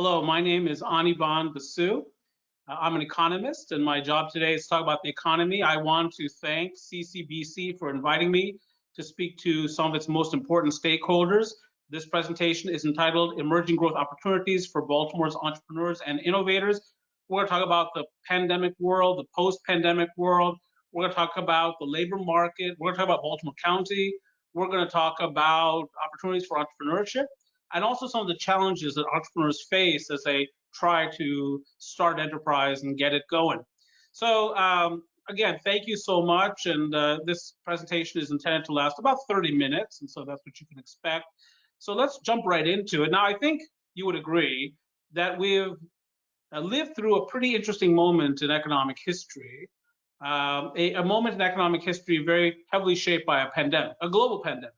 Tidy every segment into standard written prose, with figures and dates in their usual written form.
Hello, my name is Anirban Basu. I'm an economist, and my job today is to talk about the economy. I want to thank CCBC for inviting me to speak to some of its most important stakeholders. This presentation is entitled Emerging Growth Opportunities for Baltimore's Entrepreneurs and Innovators. We're going to talk about the pandemic world, the post-pandemic world. We're going to talk about the labor market. We're going to talk about Baltimore County. We're going to talk about opportunities for entrepreneurship, and also some of the challenges that entrepreneurs face as they try to start an enterprise and get it going. So again, thank you so much. And this presentation is intended to last about 30 minutes, and so that's what you can expect. So let's jump right into it. Now, I think you would agree that we've lived through a pretty interesting moment in economic history, a moment in economic history very heavily shaped by a pandemic, a global pandemic.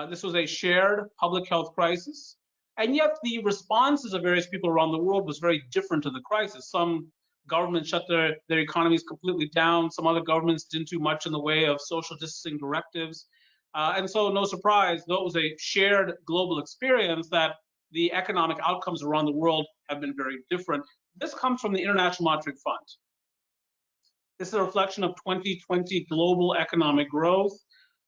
This was a shared public health crisis, and yet the responses of various people around the world was very different to the crisis. Some governments shut their economies completely down. Some other governments didn't do much in the way of social distancing directives. And so no surprise, though it was a shared global experience, that the economic outcomes around the world have been very different. This comes from the International Monetary Fund. This is a reflection of 2020 global economic growth.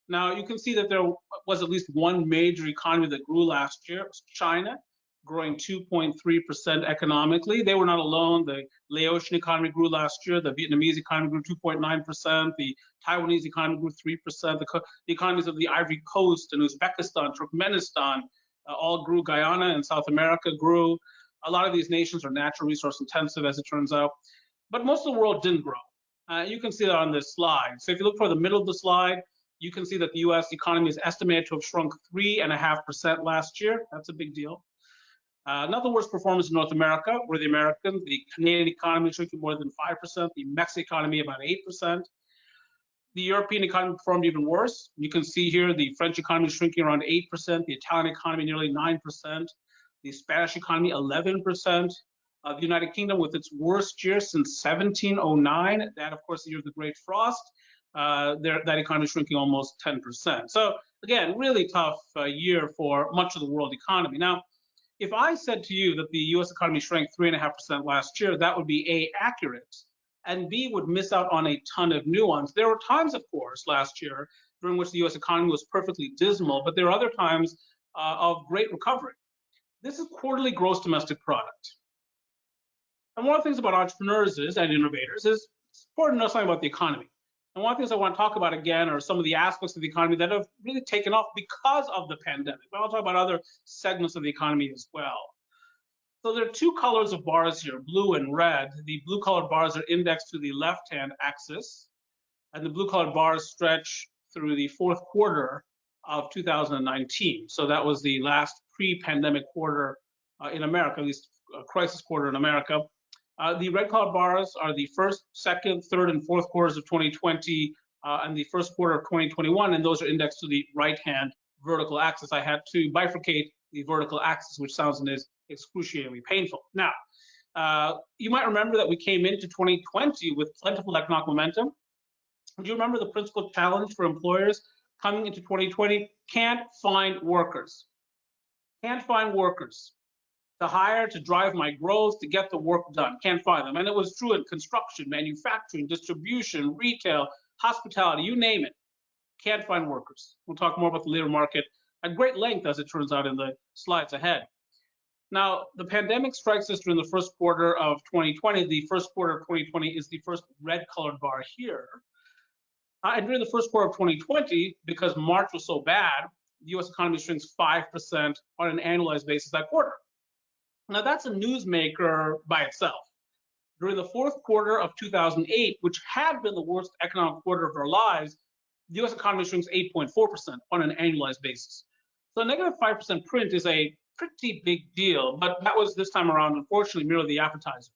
Now, you can see that there was at least one major economy that grew last year. It was China, growing 2.3% economically. They were not alone. The Laotian economy grew last year. The Vietnamese economy grew 2.9%. The Taiwanese economy grew 3%. The economies of the Ivory Coast and Uzbekistan, Turkmenistan, all grew. Guyana and South America grew. A lot of these nations are natural resource intensive, as it turns out. But most of the world didn't grow. You can see that on this slide. So if you look for the middle of the slide, you can see that the US economy is estimated to have shrunk 3.5% last year. That's a big deal. Not the worst performance in North America, where the Canadian economy is shrinking more than 5%, the Mexican economy about 8%. The European economy performed even worse. You can see here the French economy is shrinking around 8%, the Italian economy nearly 9%, the Spanish economy 11%. The United Kingdom with its worst year since 1709, that of course the year of the Great Frost, that economy is shrinking almost 10%. So again, really tough year for much of the world economy. Now, if I said to you that the US economy shrank 3.5% last year, that would be A, accurate, and B, would miss out on a ton of nuance. There were times, of course, last year during which the US economy was perfectly dismal, but there are other times of great recovery. This is quarterly gross domestic product. And one of the things about entrepreneurs and innovators is it's important to know something about the economy. And one of the things I want to talk about again are some of the aspects of the economy that have really taken off because of the pandemic. But I'll talk about other segments of the economy as well. So there are two colors of bars here, blue and red. The blue colored bars are indexed to the left-hand axis, and the blue colored bars stretch through the fourth quarter of 2019. So that was the last pre-pandemic quarter in America, at least a crisis quarter in America. The red colored bars are the first, second, third, and fourth quarters of 2020 and the first quarter of 2021, and those are indexed to the right-hand vertical axis. I had to bifurcate the vertical axis, which sounds excruciatingly painful. Now, you might remember that we came into 2020 with plentiful economic momentum. Do you remember the principal challenge for employers coming into 2020? Can't find workers. Can't find workers to hire, to drive my growth, to get the work done. Can't find them. And it was true in construction, manufacturing, distribution, retail, hospitality, you name it. Can't find workers. We'll talk more about the labor market at great length, as it turns out, in the slides ahead. Now, the pandemic strikes us during the first quarter of 2020. The first quarter of 2020 is the first red colored bar here. And during the first quarter of 2020, because March was so bad, the US economy shrinks 5% on an annualized basis that quarter. Now, that's a newsmaker by itself. During the fourth quarter of 2008, which had been the worst economic quarter of our lives, the US economy shrinks 8.4% on an annualized basis. So a negative 5% print is a pretty big deal, but that was this time around, unfortunately, merely the appetizer.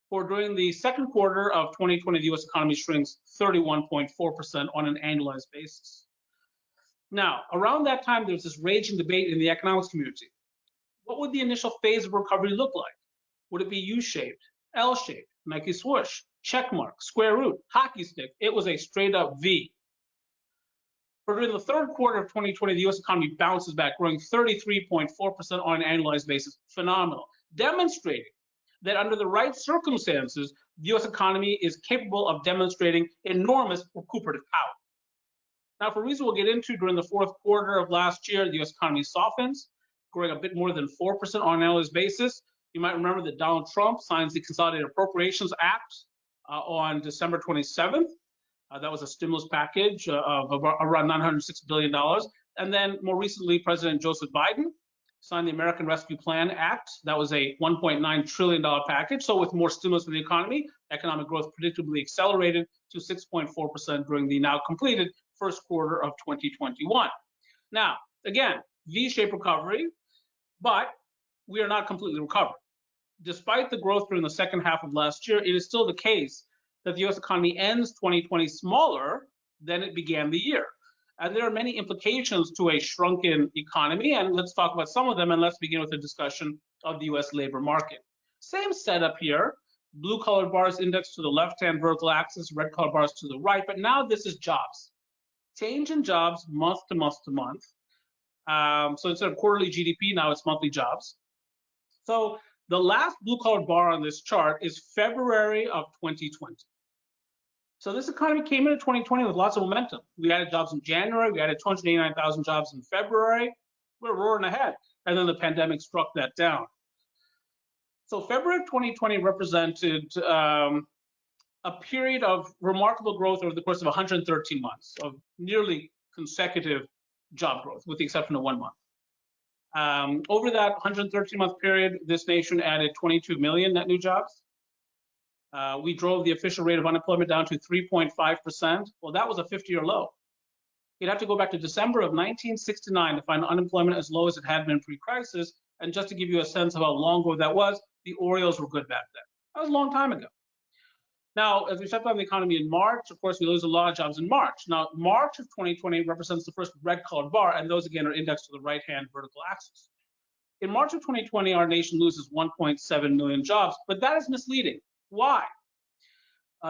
For during the second quarter of 2020, the US economy shrinks 31.4% on an annualized basis. Now, around that time, there's this raging debate in the economics community. What would the initial phase of recovery look like? Would it be U-shaped, L-shaped, Nike swoosh, check mark, square root, hockey stick? It was a straight up V. For during the third quarter of 2020, the U.S. economy bounces back, growing 33.4% on an annualized basis. Phenomenal, demonstrating that under the right circumstances, the U.S. economy is capable of demonstrating enormous recuperative power. Now, for reasons we'll get into, during the fourth quarter of last year, the U.S. economy softens, growing a bit more than 4% on an annualized basis. You might remember that Donald Trump signs the Consolidated Appropriations Act on December 27th. That was a stimulus package of around $906 billion. And then more recently, President Joseph Biden signed the American Rescue Plan Act. That was a $1.9 trillion package. So with more stimulus in the economy, economic growth predictably accelerated to 6.4% during the now completed first quarter of 2021. Now, again, V-shaped recovery, but we are not completely recovered. Despite the growth during the second half of last year, it is still the case that the U.S. economy ends 2020 smaller than it began the year. And there are many implications to a shrunken economy, and let's talk about some of them, and let's begin with a discussion of the U.S. labor market. Same setup here, blue-colored bars indexed to the left-hand vertical axis, red-colored bars to the right, but now this is jobs. Change in jobs month to month to month. So instead of quarterly GDP, now it's monthly jobs. So the last blue-colored bar on this chart is February of 2020. So this economy came into 2020 with lots of momentum. We added jobs in January, we added 289,000 jobs in February. We're roaring ahead. And then the pandemic struck that down. So February of 2020 represented a period of remarkable growth over the course of 113 months of nearly consecutive job growth, with the exception of 1 month. Over that 113-month period, this nation added 22 million net new jobs. We drove the official rate of unemployment down to 3.5%. Well, that was a 50-year low. You'd have to go back to December of 1969 to find unemployment as low as it had been pre-crisis. And just to give you a sense of how long ago that was, the Orioles were good back then. That was a long time ago. Now, as we shut down the economy in March, of course, we lose a lot of jobs in March. Now, March of 2020 represents the first red-colored bar, and those, again, are indexed to the right-hand vertical axis. In March of 2020, our nation loses 1.7 million jobs, but that is misleading. Why?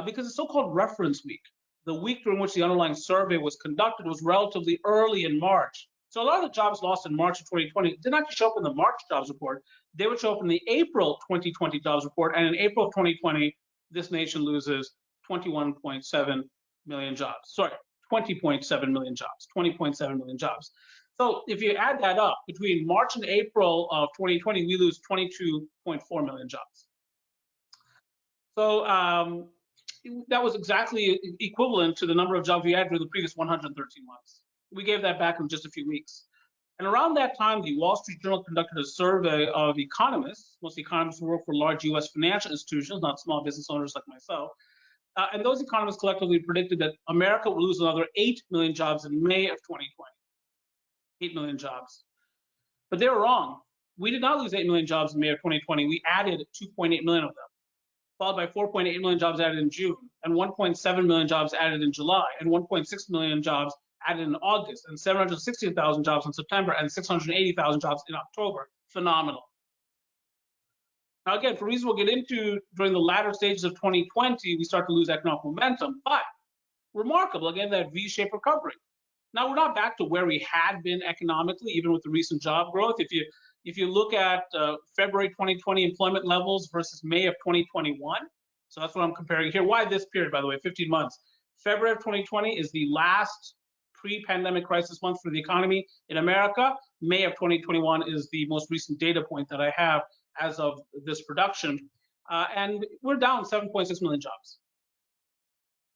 Because the so-called reference week, the week during which the underlying survey was conducted, was relatively early in March. So a lot of the jobs lost in March of 2020 did not show up in the March jobs report. They would show up in the April 2020 jobs report, and in April of 2020, this nation loses 21.7 million jobs. Sorry, 20.7 million jobs, 20.7 million jobs. So if you add that up, between March and April of 2020, we lose 22.4 million jobs. So that was exactly equivalent to the number of jobs we had during the previous 113 months. We gave that back in just a few weeks. And around that time, the Wall Street Journal conducted a survey of economists, most economists who work for large U.S. financial institutions, not small business owners like myself. And those economists collectively predicted that America will lose another 8 million jobs in May of 2020. 8 million jobs. But they were wrong. We did not lose 8 million jobs in May of 2020. We added 2.8 million of them, followed by 4.8 million jobs added in June, and 1.7 million jobs added in July, and 1.6 million jobs added in August, and 716,000 jobs in September, and 680,000 jobs in October. Phenomenal. Now, again, for reasons we'll get into, during the latter stages of 2020, we start to lose economic momentum, but remarkable, again, that V-shaped recovery. Now, we're not back to where we had been economically, even with the recent job growth. If you look at February 2020 employment levels versus May of 2021, so that's what I'm comparing here. Why this period, by the way, 15 months? February of 2020 is the last pre-pandemic crisis month for the economy in America. May of 2021 is the most recent data point that I have as of this production. And we're down 7.6 million jobs.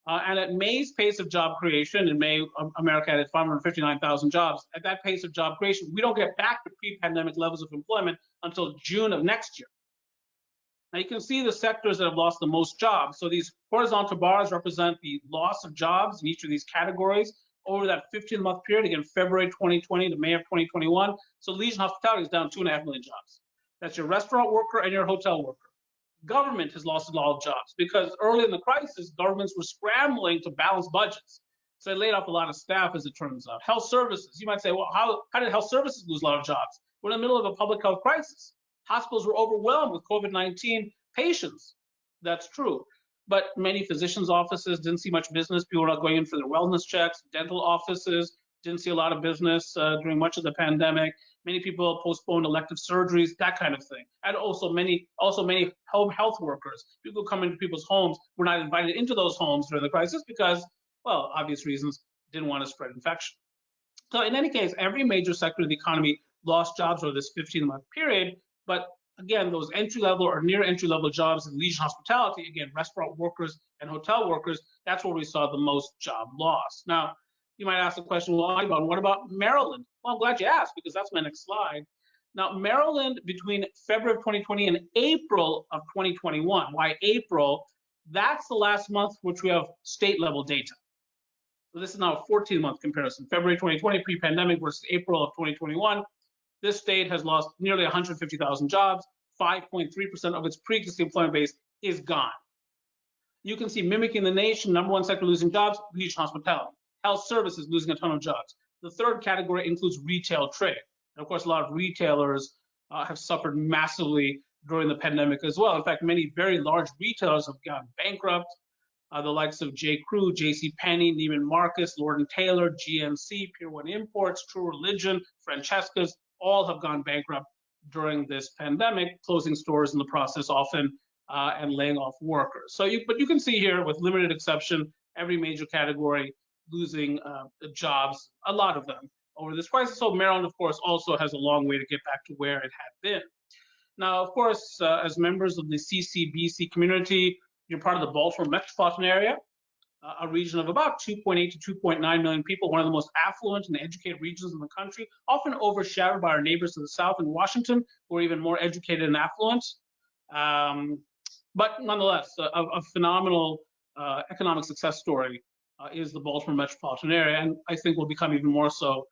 And at May's pace of job creation, in May, America added 559,000 jobs. At that pace of job creation, we don't get back to pre-pandemic levels of employment until June of next year. Now you can see the sectors that have lost the most jobs. So these horizontal bars represent the loss of jobs in each of these categories over that 15-month period, again, February 2020 to May of 2021. So leisure and hospitality is down 2.5 million jobs. That's your restaurant worker and your hotel worker. Government has lost a lot of jobs because early in the crisis, governments were scrambling to balance budgets. So they laid off a lot of staff, as it turns out. Health services, you might say, well, how did health services lose a lot of jobs? We're in the middle of a public health crisis. Hospitals were overwhelmed with COVID-19 patients. That's true. But many physicians' offices didn't see much business. People were not going in for their wellness checks. Dental offices didn't see a lot of business during much of the pandemic. Many people postponed elective surgeries, that kind of thing. And also many home health workers, people come into people's homes, were not invited into those homes during the crisis because, well, obvious reasons, didn't want to spread infection. So in any case, every major sector of the economy lost jobs over this 15-month period. But again, those entry-level or near entry-level jobs in leisure hospitality, again, restaurant workers and hotel workers, that's where we saw the most job loss. Now, you might ask the question, well, what about Maryland? Well, I'm glad you asked, because that's my next slide. Now, Maryland, between February of 2020 and April of 2021, why April? That's the last month which we have state-level data. So this is now a 14-month comparison. February 2020 pre-pandemic versus April of 2021. This state has lost nearly 150,000 jobs. 5.3% of its pre-existing employment base is gone. You can see mimicking the nation, number one sector losing jobs, leisure hospitality. Health services losing a ton of jobs. The third category includes retail trade. And of course, a lot of retailers have suffered massively during the pandemic as well. In fact, many very large retailers have gone bankrupt. The likes of J. Crew, J.C. Penney, Neiman Marcus, Lord & Taylor, GNC, Pier 1 Imports, True Religion, Francesca's, all have gone bankrupt during this pandemic, closing stores in the process often and laying off workers. But you can see here, with limited exception, every major category losing jobs, a lot of them, over this crisis. So Maryland, of course, also has a long way to get back to where it had been. Now, of course, as members of the CCBC community, you're part of the Baltimore metropolitan area, a region of about 2.8 to 2.9 million people, one of the most affluent and educated regions in the country, often overshadowed by our neighbors to the south in Washington, who are even more educated and affluent. But nonetheless, a phenomenal economic success story is the Baltimore metropolitan area, and I think will become even more so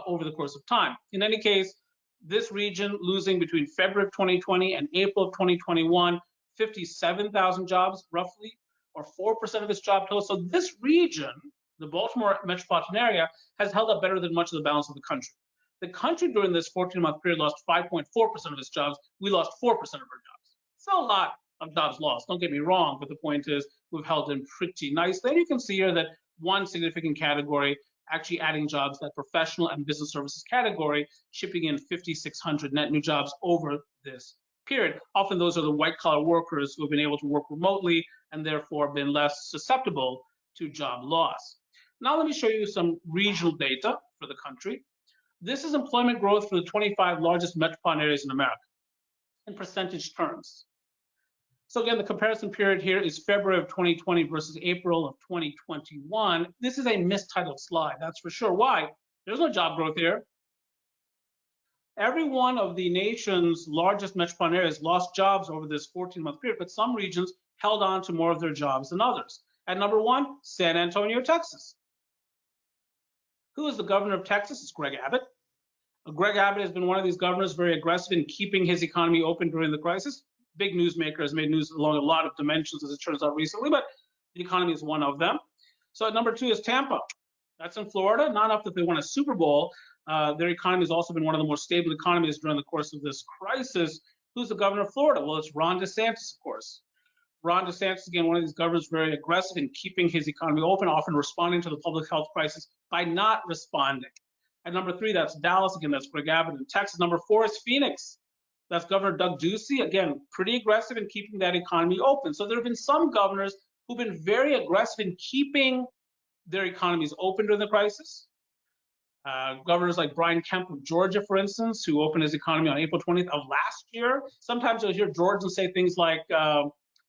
over the course of time. In any case, this region losing between February of 2020 and April of 2021, 57,000 jobs roughly, or 4% of its job total. So this region, the Baltimore metropolitan area, has held up better than much of the balance of the country. The country during this 14-month period lost 5.4% of its jobs. We lost 4% of our jobs. So a lot of jobs lost, don't get me wrong, but the point is we've held in pretty nicely. And you can see here that one significant category actually adding jobs, that professional and business services category, shipping in 5,600 net new jobs over this period. Often those are the white-collar workers who have been able to work remotely and therefore been less susceptible to job loss. Now let me show you some regional data for the country. This is employment growth for the 25 largest metropolitan areas in America in percentage terms. So again, the comparison period here is February of 2020 versus April of 2021. This is a mistitled slide, that's for sure. Why? There's no job growth here. Every one of the nation's largest metropolitan areas lost jobs over this 14-month period, but some regions held on to more of their jobs than others. At number one, San Antonio, Texas. Who is the governor of Texas? It's Greg Abbott. Greg Abbott has been one of these governors very aggressive in keeping his economy open during the crisis. Big newsmaker, has made news along a lot of dimensions, as it turns out recently, but the economy is one of them. So at number two is Tampa. That's in Florida. Not enough that they won a Super Bowl. Their economy has also been one of the more stable economies during the course of this crisis. Who's the governor of Florida? Well, it's Ron DeSantis, of course. Ron DeSantis, again, one of these governors very aggressive in keeping his economy open, often responding to the public health crisis by not responding. At number three, that's Dallas. Again, that's Greg Abbott in Texas. Number four is Phoenix. That's Governor Doug Ducey, again, pretty aggressive in keeping that economy open. So there have been some governors who've been very aggressive in keeping their economies open during the crisis. Governors like Brian Kemp of Georgia, for instance, who opened his economy on April 20th of last year. Sometimes you'll hear Georgians say things like,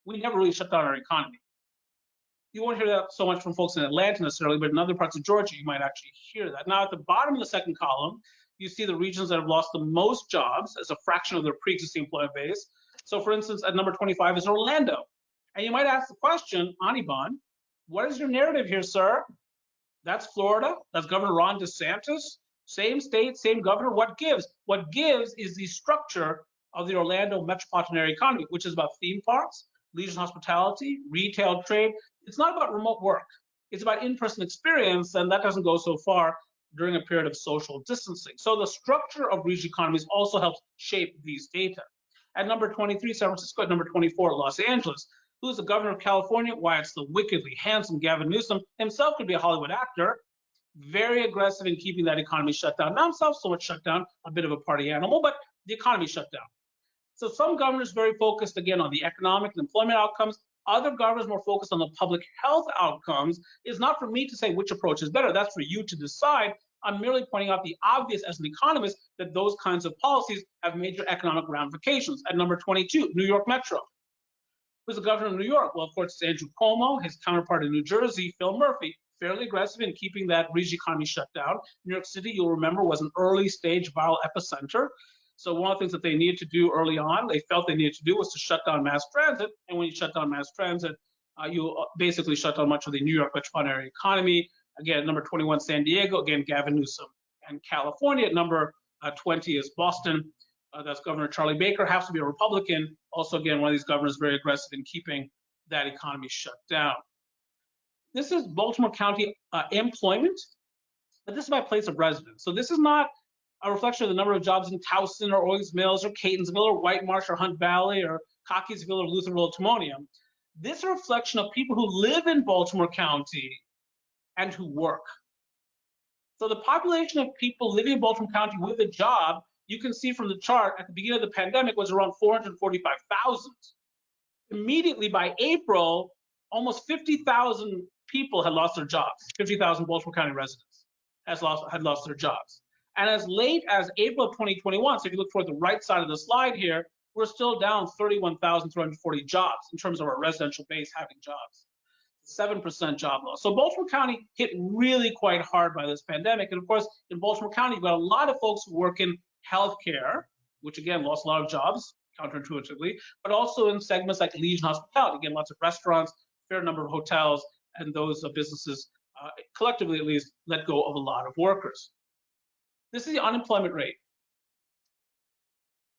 we never really shut down our economy. You won't hear that so much from folks in Atlanta necessarily, but in other parts of Georgia, you might actually hear that. Now, at the bottom of the second column, you see the regions that have lost the most jobs as a fraction of their pre-existing employment base. So for instance, at number 25 is Orlando. And you might ask the question, Anirban, what is your narrative here, sir? That's Florida, that's Governor Ron DeSantis, same state, same governor, what gives? What gives is the structure of the Orlando metropolitan area economy, which is about theme parks, leisure and hospitality, retail trade. It's not about remote work. It's about in-person experience, and that doesn't go so far during a period of social distancing. So the structure of regional economies also helps shape these data. At number 23, San Francisco. At number 24, Los Angeles. Who's the governor of California? Why, it's the wickedly handsome Gavin Newsom. Himself could be a Hollywood actor. very aggressive in keeping that economy shut down. Not himself so much shut down, a bit of a party animal, but the economy shut down. So some governors very focused, again, on the economic and employment outcomes. Other governors more focused on the public health outcomes. It's not for me to say which approach is better. That's for you to decide. I'm merely pointing out the obvious as an economist that those kinds of policies have major economic ramifications. At number 22, New York Metro. Who's the governor of New York? Well, of course, it's Andrew Cuomo. His counterpart in New Jersey, Phil Murphy, fairly aggressive in keeping that region economy shut down. New York City, you'll remember, was an early stage viral epicenter. So one of the things that they needed to do early on, they felt they needed to do, was to shut down mass transit. And when you shut down mass transit, you basically shut down much of the New York metropolitan area economy. Again, number 21, San Diego. Again, Gavin Newsom. And California at number 20 is Boston. That's Governor Charlie Baker, has to be a Republican. Also, again, one of these governors very aggressive in keeping that economy shut down. This is Baltimore County employment, but this is by place of residence. So this is not a reflection of the number of jobs in Towson or Owings Mills or Catonsville or White Marsh or Hunt Valley or Cockeysville or Lutherville or Timonium. This is a reflection of people who live in Baltimore County and who work. So the population of people living in Baltimore County with a job, you can see from the chart at the beginning of the pandemic, was around 445,000. Immediately by April, almost 50,000 people had lost their jobs. 50,000 Baltimore County residents had lost their jobs. And as late as April of 2021, so if you look toward the right side of the slide here, we're still down 31,340 jobs in terms of our residential base having jobs. 7% job loss. So Baltimore County hit really quite hard by this pandemic. And of course, in Baltimore County, you've got a lot of folks who work in healthcare, which again lost a lot of jobs, counterintuitively, but also in segments like leisure and hospitality. Again, lots of restaurants, fair number of hotels, and those businesses collectively at least let go of a lot of workers. This is the unemployment rate.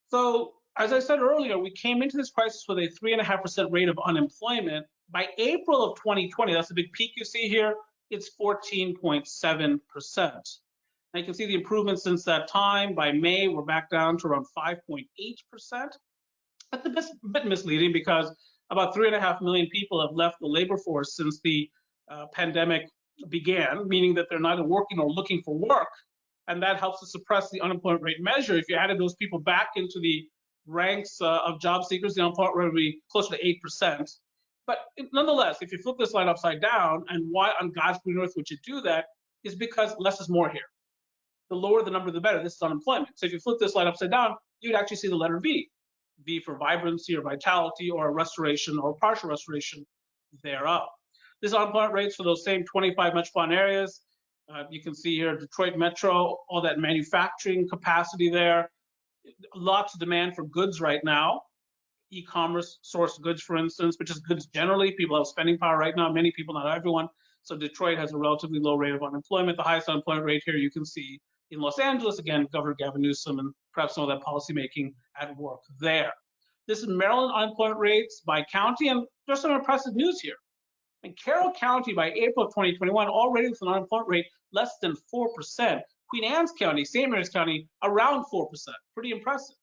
So as I said earlier, we came into this crisis with a 3.5% rate of unemployment. By April of 2020, that's the big peak you see here, it's 14.7%. Now you can see the improvement since that time. By May, we're back down to around 5.8%. That's a bit misleading because about 3.5 million people have left the labor force since the pandemic began, meaning that they're neither working or looking for work. And that helps to suppress the unemployment rate measure. If you added those people back into the ranks of job seekers, the unemployment rate would be closer to 8%. But nonetheless, if you flip this slide upside down, and why on God's green earth would you do that, is because less is more here. The lower the number, the better. This is unemployment. So if you flip this slide upside down, you'd actually see the letter V. V for vibrancy or vitality or restoration or partial restoration thereof. This is unemployment rates for those same 25 metropolitan areas. You can see here Detroit Metro, all that manufacturing capacity there. Lots of demand for goods right now. E-commerce sourced goods, for instance, which is goods generally. People have spending power right now, many people, not everyone. So Detroit has a relatively low rate of unemployment. The highest unemployment rate here you can see in Los Angeles, again, Governor Gavin Newsom and perhaps some of that policy making at work there. This is Maryland unemployment rates by county, and there's some impressive news here. In Carroll County by April of 2021, already with an unemployment rate less than 4%. Queen Anne's County, St. Mary's County, around 4%. Pretty impressive.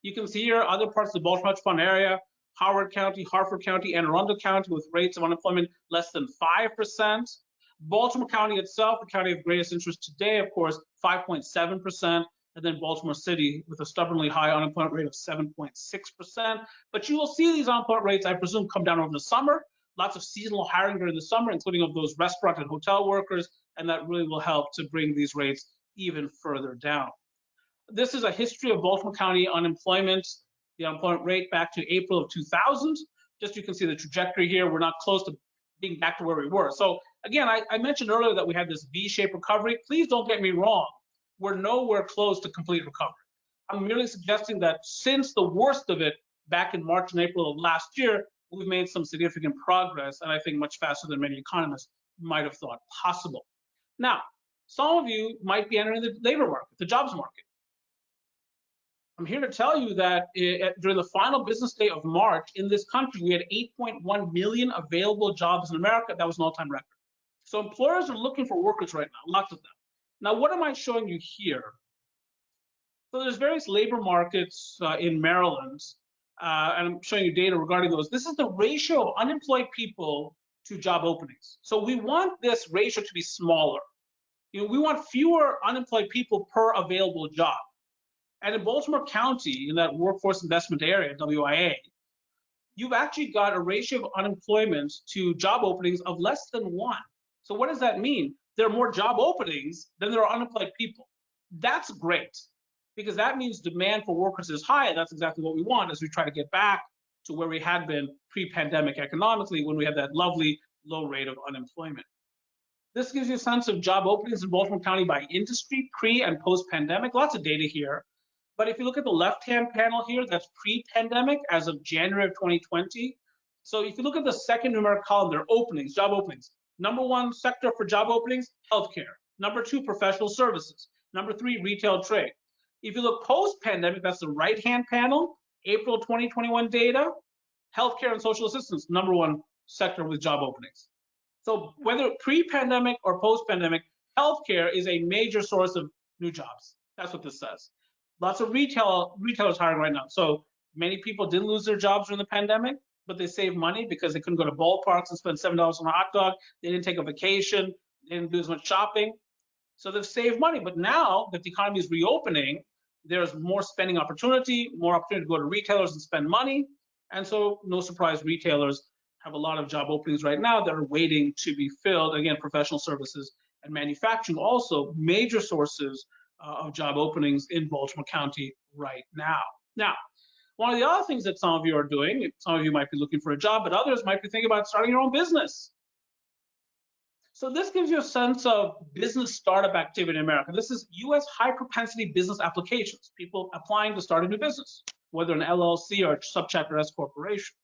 You can see here other parts of the Baltimore metropolitan area, Howard County, Harford County, Anne Arundel County with rates of unemployment less than 5%. Baltimore County itself, the county of greatest interest today, of course, 5.7%. And then Baltimore City with a stubbornly high unemployment rate of 7.6%. But you will see these unemployment rates, I presume, come down over the summer. Lots of seasonal hiring during the summer, including of those restaurant and hotel workers, and that really will help to bring these rates even further down. This is a history of Baltimore County unemployment, the unemployment rate back to April of 2000. Just you can see the trajectory here. We're not close to being back to where we were. So again, I mentioned earlier that we had this V-shaped recovery. Please don't get me wrong. We're nowhere close to complete recovery. I'm merely suggesting that since the worst of it back in March and April of last year, we've made some significant progress, and I think much faster than many economists might have thought possible. Now, some of you might be entering the labor market, the jobs market. I'm here to tell you that during the final business day of March in this country, we had 8.1 million available jobs in America. That was an all-time record. So employers are looking for workers right now, lots of them. Now, what am I showing you here? So there's various labor markets in Maryland, and I'm showing you data regarding those. This is the ratio of unemployed people to job openings. So we want this ratio to be smaller. We want fewer unemployed people per available job. And in Baltimore County, in that workforce investment area, WIA, you've actually got a ratio of unemployment to job openings of less than 1. So what does that mean? There are more job openings than there are unemployed people. That's great, because that means demand for workers is high, and that's exactly what we want as we try to get back to where we had been pre-pandemic economically, when we had that lovely low rate of unemployment. This gives you a sense of job openings in Baltimore County by industry, pre and post-pandemic. Lots of data here. But if you look at the left-hand panel here, that's pre-pandemic as of January of 2020. So if you look at the second numeric column, there are openings, job openings. Number 1 sector for job openings, healthcare. Number 2, professional services. Number 3, retail trade. If you look post-pandemic, that's the right-hand panel, April 2021 data, healthcare and social assistance, number 1 sector with job openings. So whether pre-pandemic or post-pandemic, healthcare is a major source of new jobs. That's what this says. Lots of retailers hiring right now. So many people didn't lose their jobs during the pandemic, but they saved money because they couldn't go to ballparks and spend $7 on a hot dog. They didn't take a vacation. They didn't do as much shopping. So they've saved money. But now that the economy is reopening, there's more spending opportunity, more opportunity to go to retailers and spend money. And so no surprise, retailers have a lot of job openings right now that are waiting to be filled. Again, professional services and manufacturing also major sources of job openings in Baltimore County right now. Now, one of the other things that some of you are doing, some of you might be looking for a job, but others might be thinking about starting your own business. So this gives you a sense of business startup activity in America. This is U.S. high propensity business applications, people applying to start a new business, whether an LLC or a subchapter S corporation.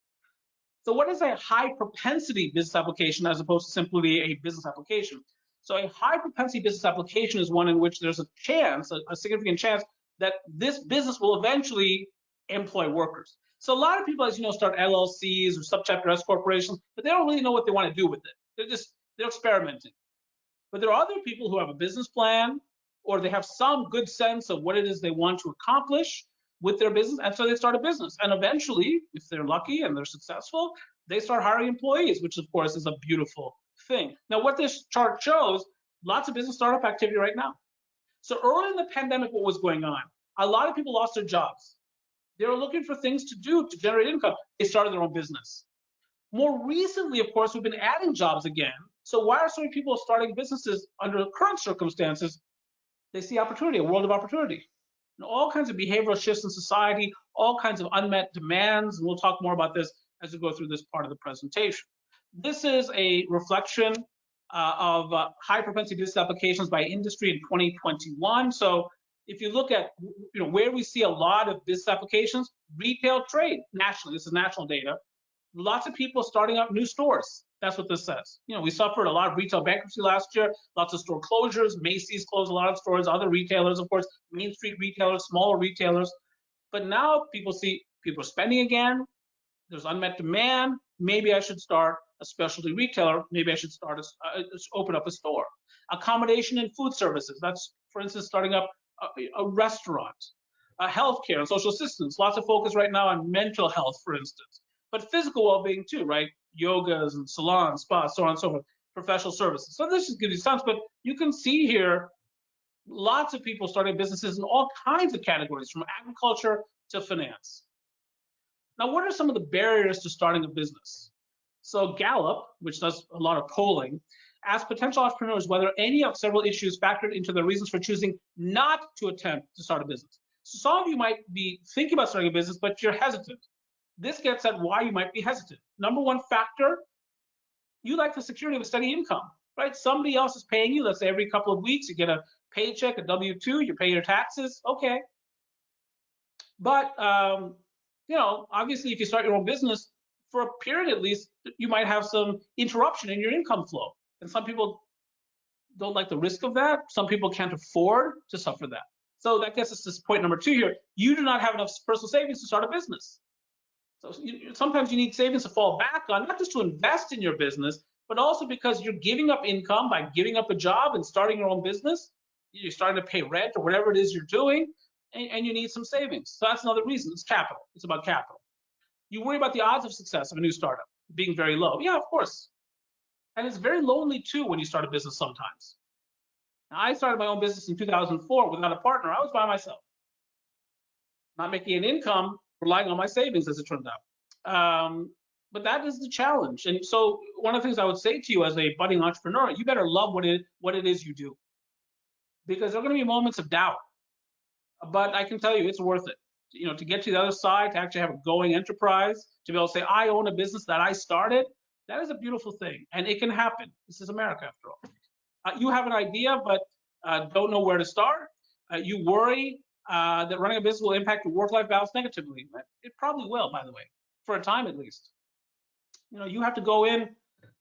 So what is a high propensity business application as opposed to simply a business application? So a high propensity business application is one in which there's a chance, a significant chance, that this business will eventually employ workers. So a lot of people, as you know, start LLCs or subchapter S corporations, but they don't really know what they want to do with it. They're experimenting. But there are other people who have a business plan, or they have some good sense of what it is they want to accomplish with their business, and so they start a business. And eventually, if they're lucky and they're successful, they start hiring employees, which of course is a beautiful thing. Now, what this chart shows, lots of business startup activity right now. So early in the pandemic, what was going on? A lot of people lost their jobs. They were looking for things to do to generate income. They started their own business. More recently, of course, we've been adding jobs again. So why are so many people starting businesses under current circumstances? They see opportunity, a world of opportunity. And all kinds of behavioral shifts in society, all kinds of unmet demands, and we'll talk more about this as we go through this part of the presentation. This is a reflection of high propensity business applications by industry in 2021. So if you look at where we see a lot of business applications, retail trade nationally, this is national data, lots of people starting up new stores. That's what this says. We suffered a lot of retail bankruptcy last year, lots of store closures. Macy's closed a lot of stores, other retailers, of course, Main Street retailers, smaller retailers. But now people see people are spending again. There's unmet demand. Maybe I should start a specialty retailer. Maybe I should open up a store. Accommodation and food services. That's, for instance, starting up a restaurant. Healthcare and social assistance. Lots of focus right now on mental health, for instance. But physical well-being too, right? Yogas and salons, spas, so on and so forth, professional services. So this just gives you a sense, but you can see here lots of people starting businesses in all kinds of categories, from agriculture to finance. Now, what are some of the barriers to starting a business? So Gallup, which does a lot of polling, asked potential entrepreneurs whether any of several issues factored into their reasons for choosing not to attempt to start a business. So some of you might be thinking about starting a business, but you're hesitant. This gets at why you might be hesitant. Number one factor, you like the security of a steady income, right? Somebody else is paying you. Let's say every couple of weeks you get a paycheck, a W-2, you pay your taxes, okay. But obviously, if you start your own business, for a period at least, you might have some interruption in your income flow. And some people don't like the risk of that. Some people can't afford to suffer that. So that gets us to point number two here. You do not have enough personal savings to start a business. So sometimes you need savings to fall back on, not just to invest in your business, but also because you're giving up income by giving up a job and starting your own business. You're starting to pay rent or whatever it is you're doing, and you need some savings. So that's another reason. It's capital. It's about capital. You worry about the odds of success of a new startup being very low. Yeah, of course. And it's very lonely too when you start a business sometimes. Now, I started my own business in 2004 without a partner. I was by myself, not making an income, relying on my savings, as it turned out. But that is the challenge. And so one of the things I would say to you as a budding entrepreneur, you better love what it is you do, because there are going to be moments of doubt. But I can tell you, it's worth it. You know, to get to the other side, to actually have a going enterprise, to be able to say, I own a business that I started, that is a beautiful thing. And it can happen. This is America, after all. You have an idea, but don't know where to start. You worry that running a business will impact your work-life balance negatively. It probably will, by the way, for a time at least. You know, you have to go in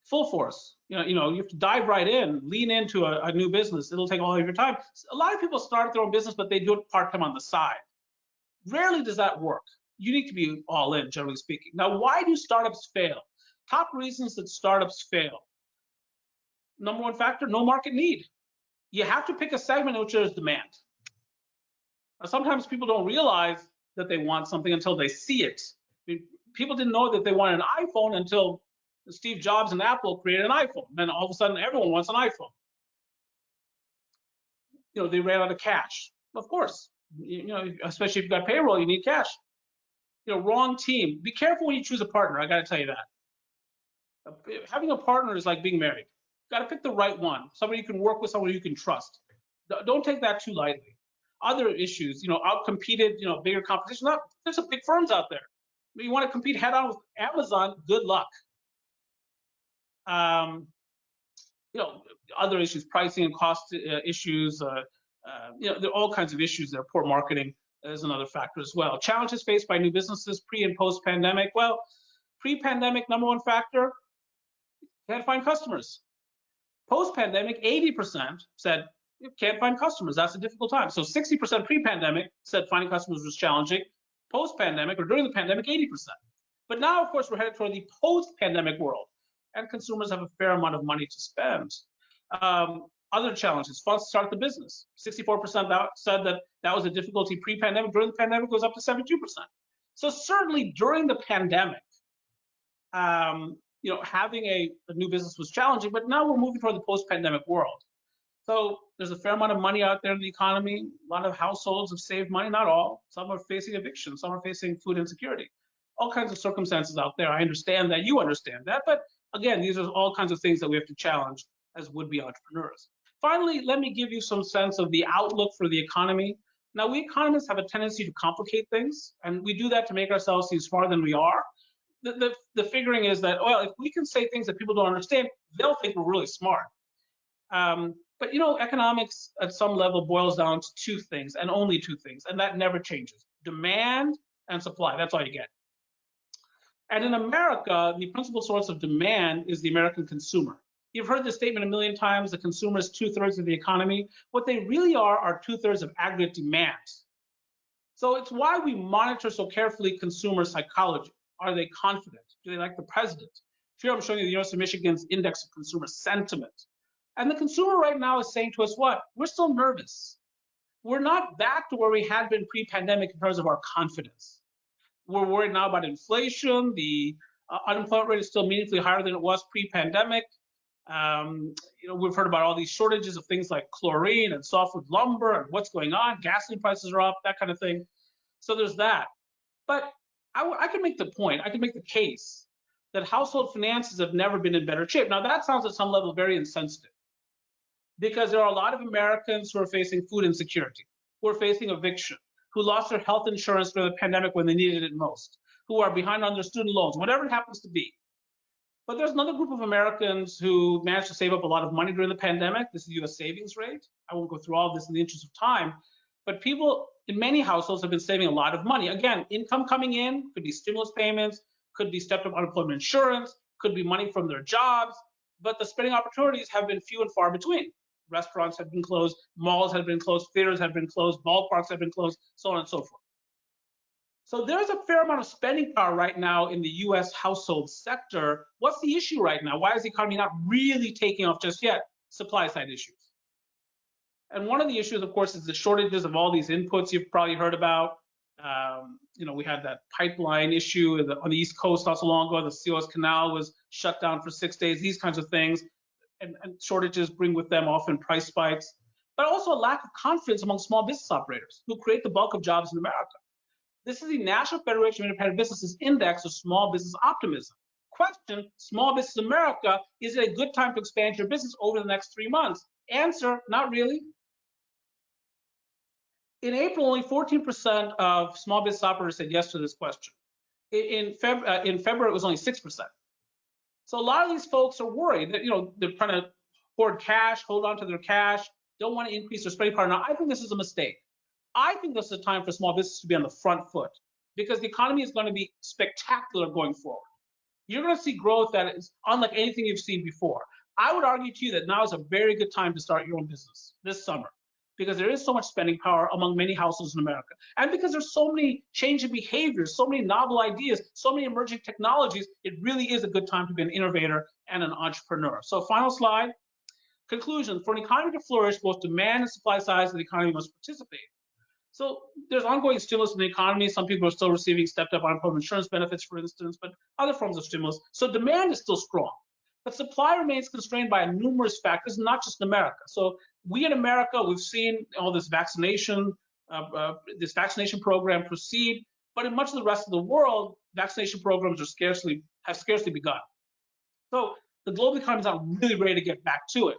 full force. You have to dive right in, lean into a new business. It'll take all of your time. A lot of people start their own business, but they do it part-time on the side. Rarely does that work. You need to be all in, generally speaking. Now, why do startups fail? Top reasons that startups fail. Number one factor, no market need. You have to pick a segment in which there's demand. Now, sometimes people don't realize that they want something until they see it. I mean, people didn't know that they wanted an iPhone until Steve Jobs and Apple created an iPhone. Then all of a sudden, everyone wants an iPhone. You know, they ran out of cash. Of course, especially if you've got payroll, you need cash. You know, wrong team. Be careful when you choose a partner. I got to tell you that. Having a partner is like being married. You got to pick the right one. Somebody you can work with, somebody you can trust. Don't take that too lightly. Other issues, outcompeted, bigger competition. There's some big firms out there. You want to compete head on with Amazon, good luck. Other issues, pricing and cost issues. There are all kinds of issues there. Poor marketing is another factor as well. Challenges faced by new businesses pre and post pandemic. Well, pre-pandemic, number one factor, can't find customers. Post-pandemic, 80% said you can't find customers. That's a difficult time. So 60% pre-pandemic said finding customers was challenging. Post-pandemic or during the pandemic, 80%. But now, of course, we're headed toward the post-pandemic world, and consumers have a fair amount of money to spend. Other challenges, funds to start the business. 64% said that was a difficulty pre-pandemic. During the pandemic, it was up to 72%. So certainly during the pandemic, having a new business was challenging, but now we're moving toward the post-pandemic world. So there's a fair amount of money out there in the economy. A lot of households have saved money, not all. Some are facing eviction, some are facing food insecurity. All kinds of circumstances out there. I understand that, you understand that, but again, these are all kinds of things that we have to challenge as would-be entrepreneurs. Finally, let me give you some sense of the outlook for the economy. Now, we economists have a tendency to complicate things, and we do that to make ourselves seem smarter than we are. The figuring is that, well, if we can say things that people don't understand, they'll think we're really smart. But economics at some level boils down to two things, and only two things, and that never changes: demand and supply. That's all you get. And in America, the principal source of demand is the American consumer. You've heard this statement a million times: the consumer is 2/3 of the economy. What they really are 2/3 of aggregate demand. So it's why we monitor so carefully consumer psychology. Are they confident? Do they like the president? Here I'm showing you the University of Michigan's Index of Consumer Sentiment. And the consumer right now is saying to us what? We're still nervous. We're not back to where we had been pre-pandemic in terms of our confidence. We're worried now about inflation. The unemployment rate is still meaningfully higher than it was pre-pandemic. We've heard about all these shortages of things like chlorine and softwood lumber and what's going on. Gasoline prices are up, that kind of thing. So there's that. But I can make the point, I can make the case that household finances have never been in better shape. Now, that sounds at some level very insensitive, because there are a lot of Americans who are facing food insecurity, who are facing eviction, who lost their health insurance during the pandemic when they needed it most, who are behind on their student loans, whatever it happens to be. But there's another group of Americans who managed to save up a lot of money during the pandemic. This is the US savings rate. I won't go through all of this in the interest of time, but people in many households have been saving a lot of money. Again, income coming in, could be stimulus payments, could be stepped up unemployment insurance, could be money from their jobs, but the spending opportunities have been few and far between. Restaurants have been closed, malls have been closed, theaters have been closed, ballparks have been closed, so on and so forth. So there's a fair amount of spending power right now in the US household sector. What's the issue right now? Why is the economy not really taking off just yet? Supply side issues. And one of the issues, of course, is the shortages of all these inputs you've probably heard about. We had that pipeline issue on the East Coast not so long ago. The Suez Canal was shut down for 6 days, these kinds of things. And shortages bring with them often price spikes. but also a lack of confidence among small business operators who create the bulk of jobs in America. This is the National Federation of Independent Businesses Index of Small Business Optimism. Question, Small Business America, is it a good time to expand your business over the next 3 months? Answer, not really. In April, only 14% of small business operators said yes to this question. In February, it was only 6%. So a lot of these folks are worried that, they're trying to hoard cash, hold on to their cash, don't want to increase their spending power. Now, I think this is a mistake. I think this is a time for small business to be on the front foot because the economy is going to be spectacular going forward. You're going to see growth that is unlike anything you've seen before. I would argue to you that now is a very good time to start your own business this summer because there is so much spending power among many households in America. And because there's so many changing behaviors, so many novel ideas, so many emerging technologies, it really is a good time to be an innovator and an entrepreneur. So final slide. Conclusion, for an economy to flourish, both demand and supply sides of the economy must participate. So there's ongoing stimulus in the economy. Some people are still receiving stepped up unemployment insurance benefits, for instance, but other forms of stimulus. So demand is still strong. But supply remains constrained by numerous factors, not just in America. So we in America, we've seen all this vaccination program proceed, but in much of the rest of the world, vaccination programs have scarcely begun. So the global economy is not really ready to get back to it.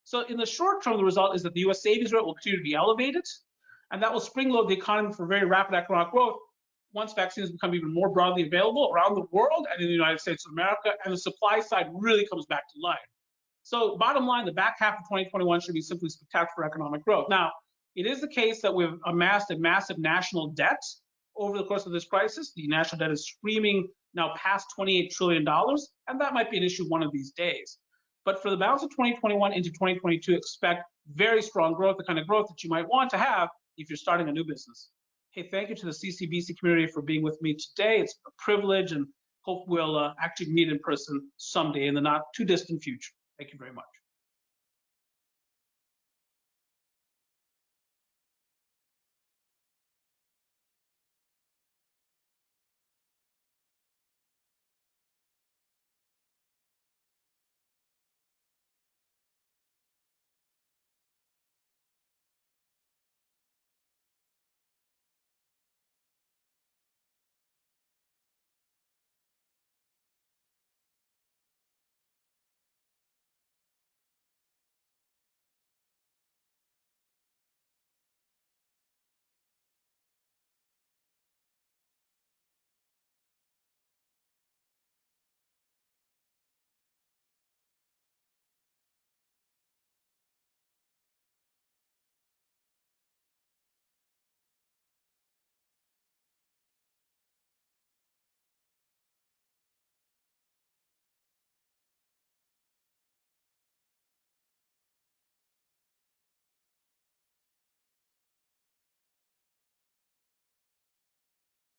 So in the short term, the result is that the U.S. savings rate will continue to be elevated, and that will spring-load the economy for very rapid economic growth once vaccines become even more broadly available around the world and in the United States of America, and the supply side really comes back to life. So bottom line, the back half of 2021 should be simply spectacular for economic growth. Now, it is the case that we've amassed a massive national debt over the course of this crisis. The national debt is screaming now past $28 trillion, and that might be an issue one of these days. But for the balance of 2021 into 2022, expect very strong growth, the kind of growth that you might want to have if you're starting a new business. Hey, thank you to the CCBC community for being with me today. It's a privilege, and hope we'll actually meet in person someday in the not too distant future. Thank you very much.